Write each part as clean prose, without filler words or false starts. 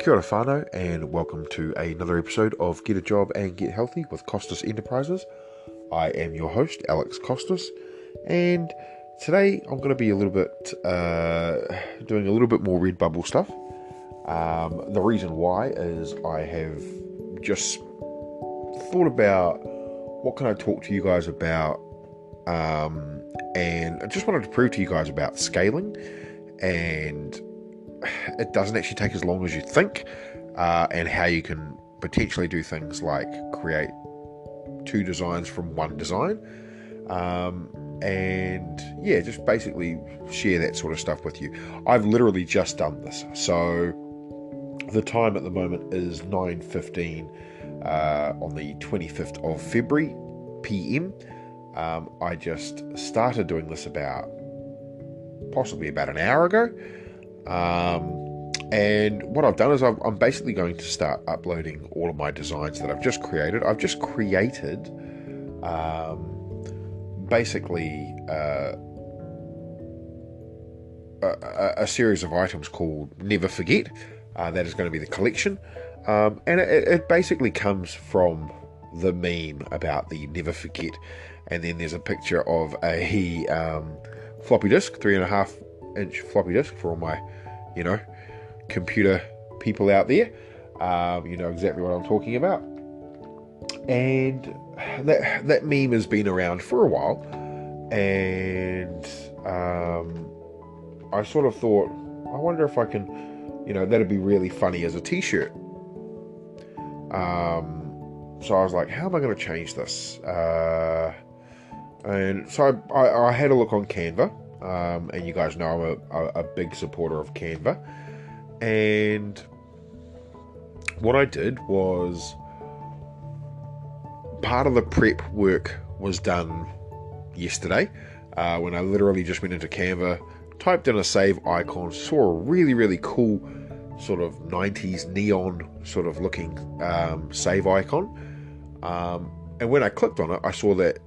Kia ora whānau, and welcome to another episode of Get a Job and Get Healthy with Costas Enterprises. I am your host, Alex Costas, and today I'm going to be a little bit doing a little bit more Redbubble stuff. The reason why is I have just thought about what can I talk to you guys about, and I just wanted to prove to you guys about scaling, and it doesn't actually take as long as you think, and how you can potentially do things like create two designs from one design, and yeah, just basically share that sort of stuff with you. I've literally just done this, so the time at the moment is 9:15 on the 25th of February PM. I just started doing this possibly about an hour ago. And what I've done is I'm basically going to start uploading all of my designs that I've just created. I've just created basically a series of items called Never Forget. That is going to be the collection, and it basically comes from the meme about the Never Forget, and then there's a picture of a floppy disk, 3.5-inch floppy disk for all my computer people out there. You know exactly what I'm talking about. And that meme has been around for a while, and I sort of thought, I wonder if I can, that'd be really funny as a t-shirt. So I was like, how am I going to change this? And so I had a look on Canva. And you guys know I'm a big supporter of Canva, and what I did was, part of the prep work was done yesterday, when I literally just went into Canva, typed in a save icon, saw a really cool sort of 90s neon sort of looking save icon, and when I clicked on it, I saw that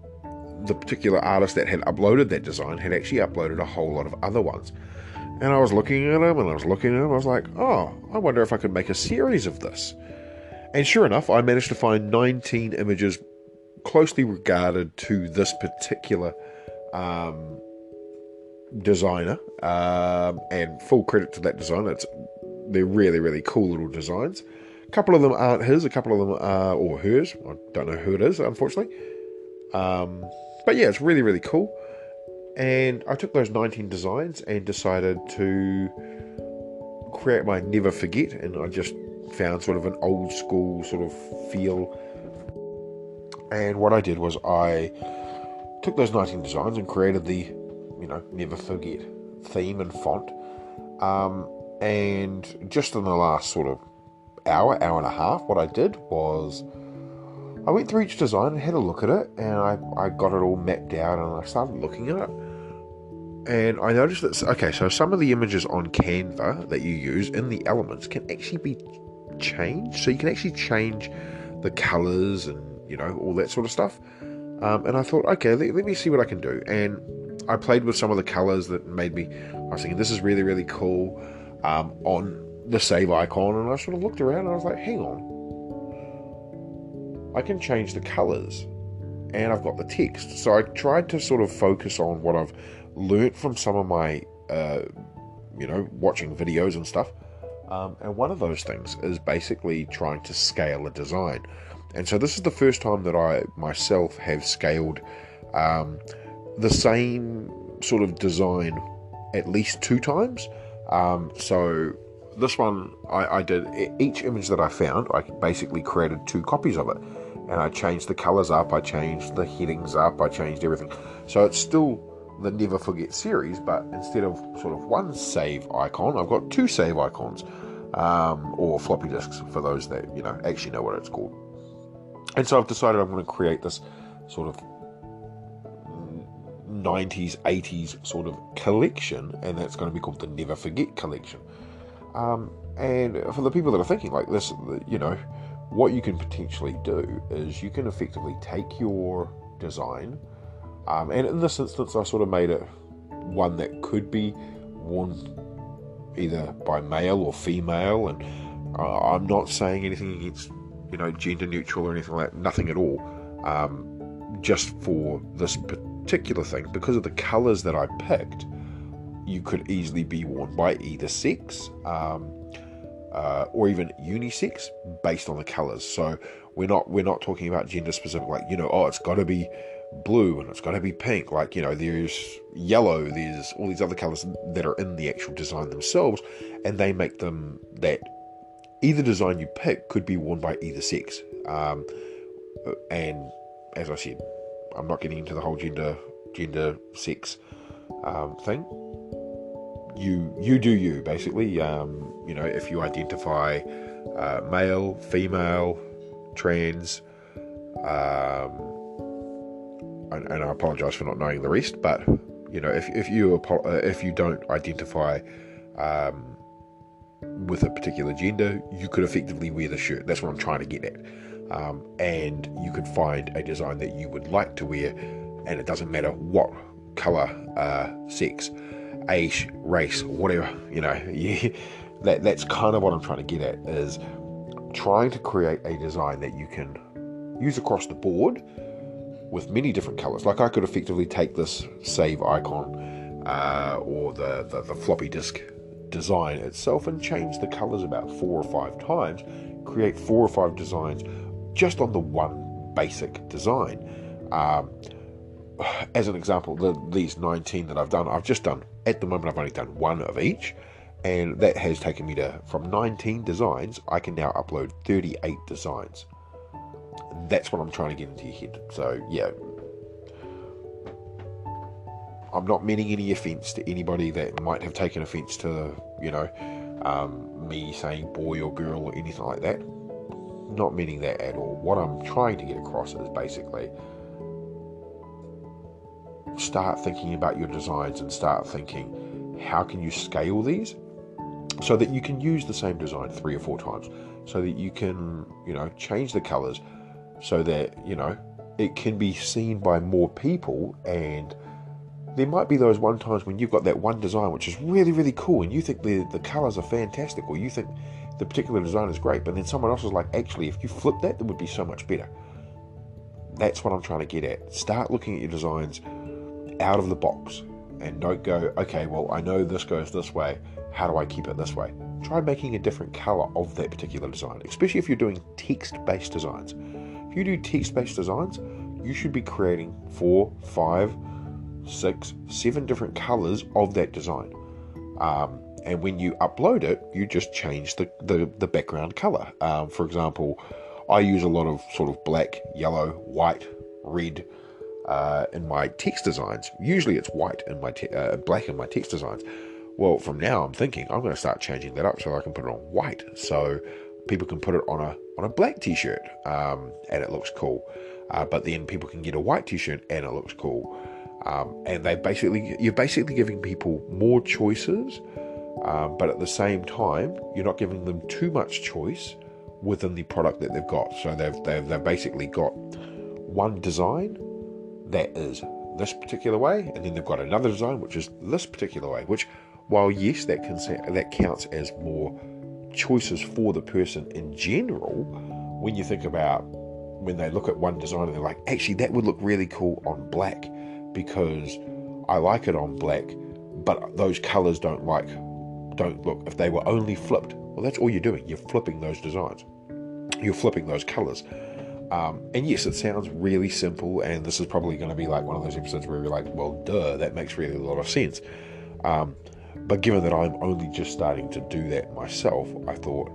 the particular artist that had uploaded that design had actually uploaded a whole lot of other ones. And I was looking at them, I was like, oh, I wonder if I could make a series of this. And sure enough, I managed to find 19 images closely regarded to this particular designer, and full credit to that designer. They're really cool little designs. A couple of them aren't his, a couple of them are, or hers. I don't know who it is, unfortunately. But yeah, it's really cool. And I took those 19 designs and decided to create my Never Forget, and I just found sort of an old school sort of feel. And what I did was I took those 19 designs and created the, Never Forget theme and font. And just in the last sort of hour and a half, what I did was I went through each design and had a look at it, and I got it all mapped out, and I started looking at it, and I noticed that, okay, so some of the images on Canva that you use in the elements can actually be changed, so you can actually change the colours and, all that sort of stuff, and I thought, okay, let me see what I can do, and I played with some of the colours that made me, I was thinking, this is really cool, on the save icon, and I sort of looked around, and I was like, hang on, I can change the colours, and I've got the text. So I tried to sort of focus on what I've learnt from some of my, watching videos and stuff. And one of those things is basically trying to scale a design. And so this is the first time that I myself have scaled the same sort of design at least 2 times. So this one, I did, each image that I found, I basically created 2 copies of it. And I changed the colours up, I changed the headings up, I changed everything. So it's still the Never Forget series, but instead of sort of one save icon, I've got 2 save icons, or floppy disks for those that, actually know what it's called. And so I've decided I'm going to create this sort of 90s, 80s sort of collection, and that's going to be called the Never Forget collection. And for the people that are thinking like this, what you can potentially do is you can effectively take your design, and in this instance I sort of made it one that could be worn either by male or female, and I'm not saying anything against, gender neutral or anything like that, nothing at all. Just for this particular thing, because of the colours that I picked, you could easily be worn by either sex, or even unisex based on the colours. So we're not talking about gender specific, like, it's got to be blue and it's got to be pink. Like, there's yellow, there's all these other colours that are in the actual design themselves, and they make them that either design you pick could be worn by either sex. And as I said, I'm not getting into the whole gender sex thing. You do you, basically. If you identify male, female, trans, and I apologise for not knowing the rest, but if you don't identify with a particular gender, you could effectively wear the shirt. That's what I'm trying to get at. And you could find a design that you would like to wear, and it doesn't matter what colour, sex, age, race, whatever. That's kind of what I'm trying to get at, is trying to create a design that you can use across the board with many different colours. Like, I could effectively take this save icon or the floppy disk design itself and change the colours about 4 or 5 times, create 4 or 5 designs just on the one basic design. As an example, these 19 that I've done, at the moment I've only done one of each, and that has taken me from 19 designs, I can now upload 38 designs. That's what I'm trying to get into your head. So yeah, I'm not meaning any offence to anybody that might have taken offence to, me saying boy or girl or anything like that. Not meaning that at all. What I'm trying to get across is basically start thinking about your designs and start thinking, how can you scale these so that you can use the same design 3 or 4 times, so that you can, change the colours so that, it can be seen by more people. And there might be those one times when you've got that one design which is really, really cool, and you think the colours are fantastic, or you think the particular design is great, but then someone else is like, actually, if you flip that, it would be so much better. That's what I'm trying to get at. Start looking at your designs out of the box, and don't go, okay, well, I know this goes this way, how do I keep it this way? Try making a different colour of that particular design, especially if you're doing text-based designs. If you do text-based designs, you should be creating 4, 5, 6, 7 different colours of that design. And when you upload it, you just change the background colour. For example, I use a lot of sort of black, yellow, white, red in my text designs. Usually it's white in my black in my text designs. Well, from now I'm thinking I'm going to start changing that up so I can put it on white, so people can put it on a black t-shirt and it looks cool. But then people can get a white t-shirt and it looks cool. And you're basically giving people more choices, but at the same time you're not giving them too much choice within the product that they've got. So they've basically got one design that is this particular way, and then they've got another design which is this particular way, which, while yes, that counts as more choices for the person in general, when you think about when they look at one design and they're like, actually that would look really cool on black because I like it on black, but those colours don't look, if they were only flipped, well, that's all you're doing, you're flipping those designs, you're flipping those colours. And yes, it sounds really simple, and this is probably going to be like one of those episodes where you're like, well, duh, that makes really a lot of sense. But given that I'm only just starting to do that myself, I thought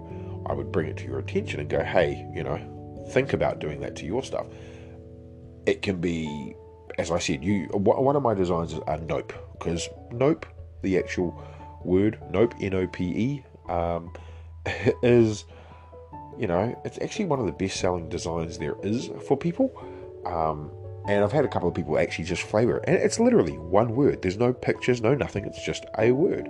I would bring it to your attention and go, hey, think about doing that to your stuff. It can be, as I said, one of my designs is a nope, because nope, the actual word nope, N-O-P-E, is, it's actually one of the best selling designs there is for people. And I've had a couple of people actually just flavour it, and it's literally one word. There's no pictures, no nothing, it's just a word.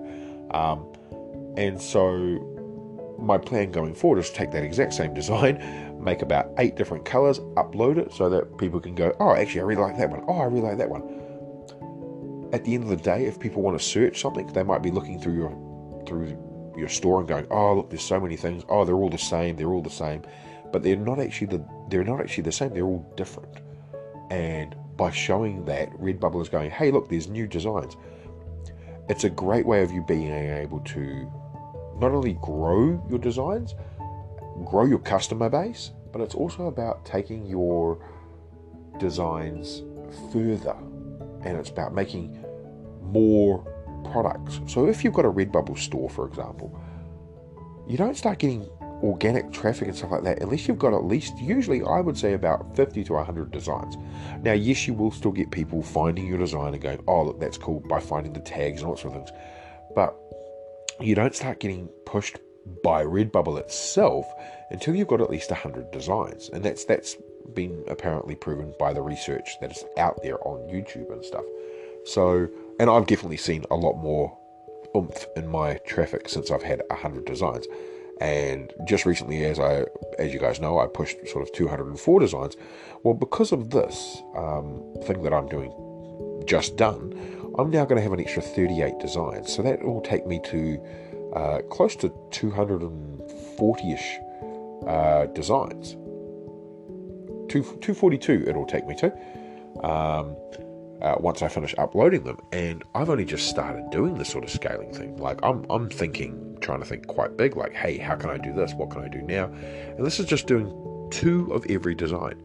And so my plan going forward is to take that exact same design, make about 8 different colours, upload it so that people can go, oh, actually I really like that one, oh, I really like that one. At the end of the day, if people want to search something, they might be looking through your store and going, oh look, there's so many things. Oh, they're all the same. They're all the same, but they're not actually the same. They're all different. And by showing that, Redbubble is going, hey, look, there's new designs. It's a great way of you being able to not only grow your designs, grow your customer base, but it's also about taking your designs further, and it's about making more products. So if you've got a Redbubble store, for example, you don't start getting organic traffic and stuff like that unless you've got at least, usually I would say, about 50 to 100 designs. Now, yes, you will still get people finding your design and going, oh look, that's cool, by finding the tags and all sorts of things, but you don't start getting pushed by Redbubble itself until you've got at least 100 designs. And that's been apparently proven by the research that is out there on YouTube and stuff. So, and I've definitely seen a lot more oomph in my traffic since I've had 100 designs. And just recently, as you guys know, I pushed sort of 204 designs. Well, because of this thing that I'm doing just done, I'm now going to have an extra 38 designs. So that will take me to close to 240-ish designs. 242 it'll take me to once I finish uploading them. And I've only just started doing this sort of scaling thing. Like I'm trying to think quite big, like, hey, how can I do this? What can I do now? And this is just doing 2 of every design.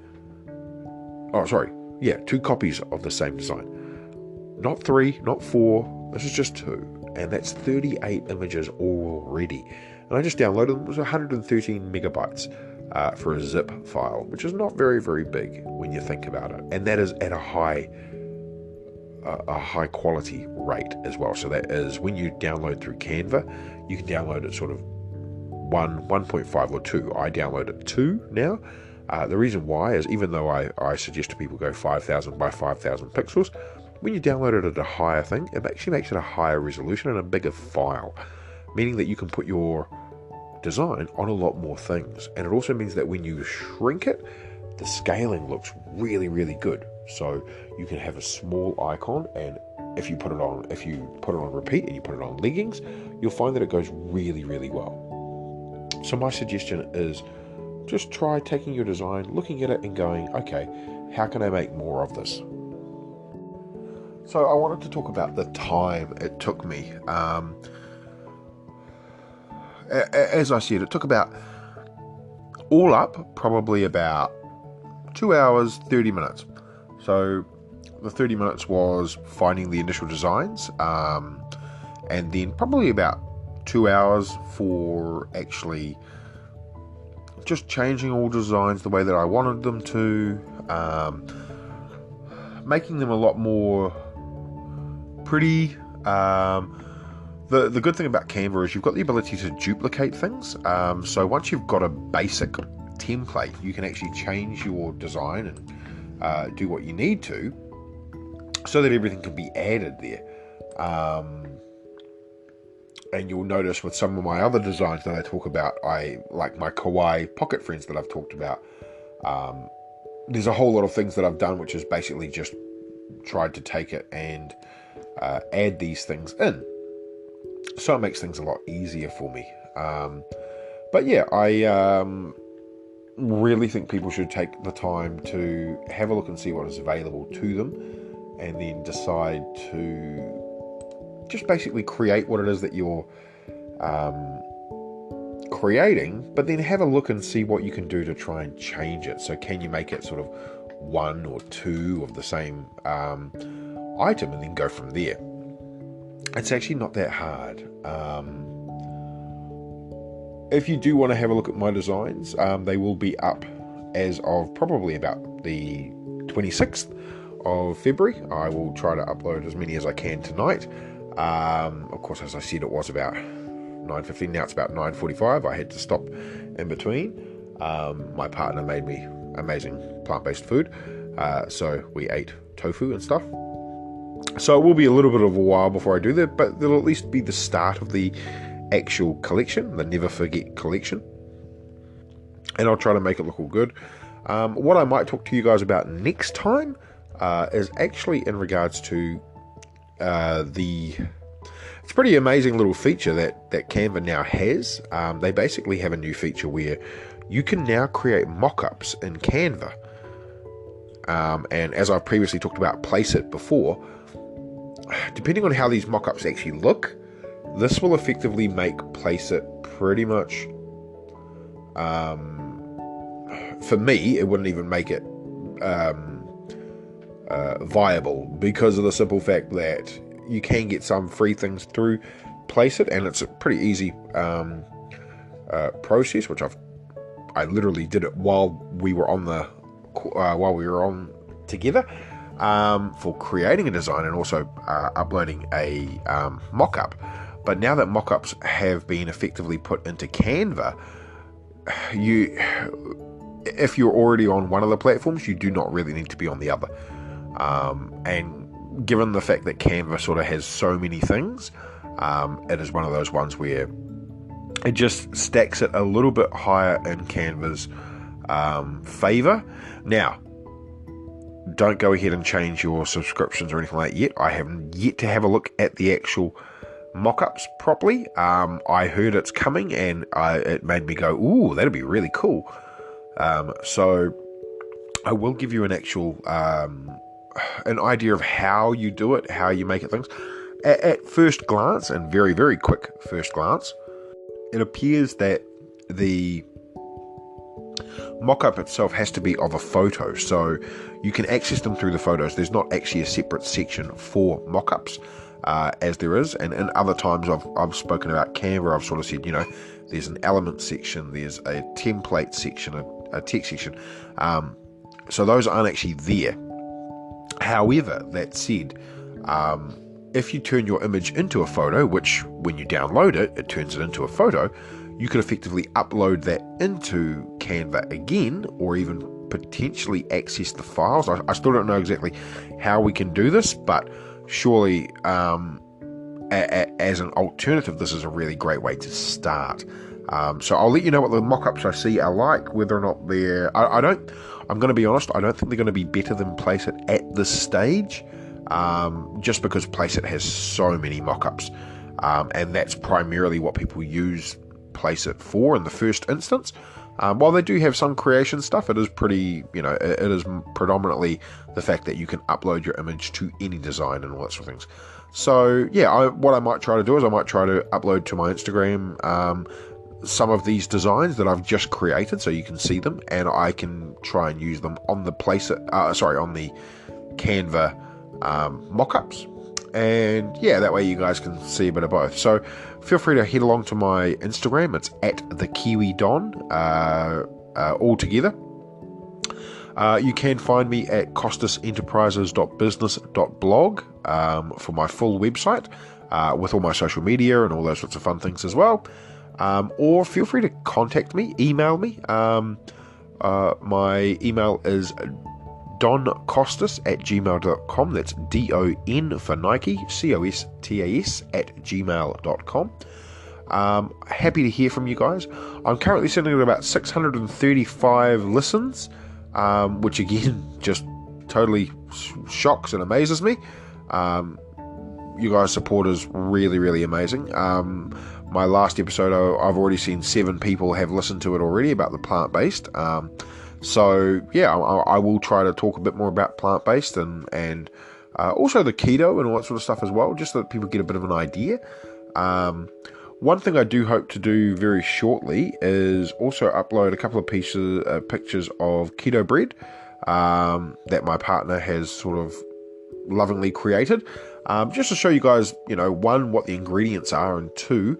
Oh, sorry. Yeah, 2 copies of the same design. Not 3, not 4. This is just 2. And that's 38 images already. And I just downloaded them. It was 113 megabytes for a zip file, which is not very, very big when you think about it. And that is at a high quality rate as well. So that is when you download through Canva, you can download it sort of 1.5 or 2. I download it 2 now. The reason why is, even though I suggest to people go 5,000 by 5,000 pixels, when you download it at a higher thing, it actually makes it a higher resolution and a bigger file, meaning that you can put your design on a lot more things. And it also means that when you shrink it, the scaling looks really, really good. So you can have a small icon, and if you put it on repeat and you put it on leggings, you'll find that it goes really, really well. So my suggestion is just try taking your design, looking at it and going, okay, how can I make more of this? So I wanted to talk about the time it took me. As I said, it took about, all up, probably about 2 hours, 30 minutes. So the 30 minutes was finding the initial designs, and then probably about 2 hours for actually just changing all designs the way that I wanted them to, making them a lot more pretty. The good thing about Canva is you've got the ability to duplicate things. So once you've got a basic template, you can actually change your design and do what you need to, so that everything can be added there. And you'll notice with some of my other designs that I talk about, like my kawaii pocket friends that I've talked about, there's a whole lot of things that I've done which is basically just tried to take it and add these things in. So it makes things a lot easier for me. But yeah, I really think people should take the time to have a look and see what is available to them, and then decide to just basically create what it is that you're creating, but then have a look and see what you can do to try and change it. So can you make it sort of 1 or 2 of the same item, and then go from there. It's actually not that hard. If you do want to have a look at my designs, they will be up as of probably about the 26th of February. I will try to upload as many as I can tonight. Of course, as I said, it was about 9:15. Now it's about 9:45. I had to stop in between. My partner made me amazing plant-based food, so we ate tofu and stuff. So it will be a little bit of a while before I do that, but it'll at least be the start of the actual collection, the Never Forget collection, and I'll try to make it look all good. What I might talk to you guys about next time is actually in regards to the It's a pretty amazing little feature that Canva now has. They basically have a new feature where you can now create mock-ups in Canva. And as I've previously talked about Placeit before, depending on how these mock-ups actually look, this will effectively make Placeit pretty much, for me, it wouldn't even make it viable, because of the simple fact that you can get some free things through Placeit, and it's a pretty easy process, which I literally did it while we were on together, for creating a design and also uploading a mock-up. But now that mock-ups have been effectively put into Canva, if you're already on one of the platforms, you do not really need to be on the other. And given the fact that Canva sort of has so many things, it is one of those ones where it just stacks it a little bit higher in Canva's favor. Now, don't go ahead and change your subscriptions or anything like that yet. I haven't yet to have a look at the actual mock-ups properly. I heard it's coming, and it made me go, ooh, that'd be really cool. So I will give you an actual an idea of how you do it, how you make it things. At first glance, and very, very quick first glance, it appears that the mock-up itself has to be of a photo, so you can access them through the photos. There's not actually a separate section for mock-ups, as there is, and in other times I've spoken about Canva, I've sort of said, there's an element section, there's a template section, a text section, so those aren't actually there. However, that said, if you turn your image into a photo, which when you download it, it turns it into a photo, you can effectively upload that into Canva again, or even potentially access the files. I still don't know exactly how we can do this, but surely as an alternative, this is a really great way to start. So I'll let you know what the mock-ups I see are like, whether or not they're... I'm going to be honest, I don't think they're going to be better than Placeit at this stage, just because Placeit has so many mock-ups, and that's primarily what people use Placeit for in the first instance. While they do have some creation stuff, it is pretty, it is predominantly the fact that you can upload your image to any design and all that sort of things. So yeah, what I might try to do is I might try to upload to my Instagram some of these designs that I've just created, so you can see them, and I can try and use them on the on the Canva mock-ups, and yeah, that way you guys can see a bit of both. So feel free to head along to my Instagram. It's at the Kiwi Don, all together. You can find me at costasenterprises.business.blog for my full website, with all my social media and all those sorts of fun things as well. Or feel free to contact me, email me. My email is doncostas@gmail.com. That's DON for Nike, COSTAS @gmail.com. Happy to hear from you guys. I'm currently sitting at about 635 listens, which again just totally shocks and amazes me. You guys' support is really, really amazing. My last episode, I've already seen 7 people have listened to it already about the plant-based. So yeah, I will try to talk a bit more about plant-based and also the keto and all that sort of stuff as well, just so that people get a bit of an idea. One thing I do hope to do very shortly is also upload a couple of pictures of keto bread that my partner has sort of lovingly created, just to show you guys, 1, what the ingredients are, and 2,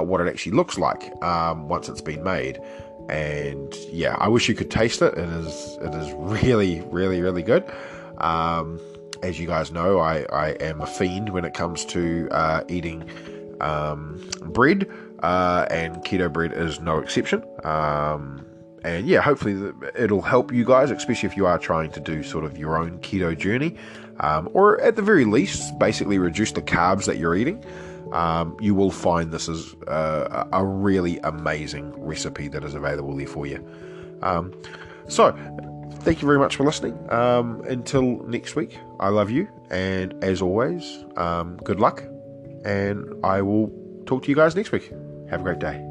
what it actually looks like once it's been made. And yeah, I wish you could taste it. It is really, really, really good. As you guys know, I am a fiend when it comes to eating bread, and keto bread is no exception. And yeah, hopefully it'll help you guys, especially if you are trying to do sort of your own keto journey, or at the very least, basically reduce the carbs that you're eating. You will find this is a really amazing recipe that is available there for you. So, thank you very much for listening. Until next week, I love you, and as always, good luck and I will talk to you guys next week. Have a great day.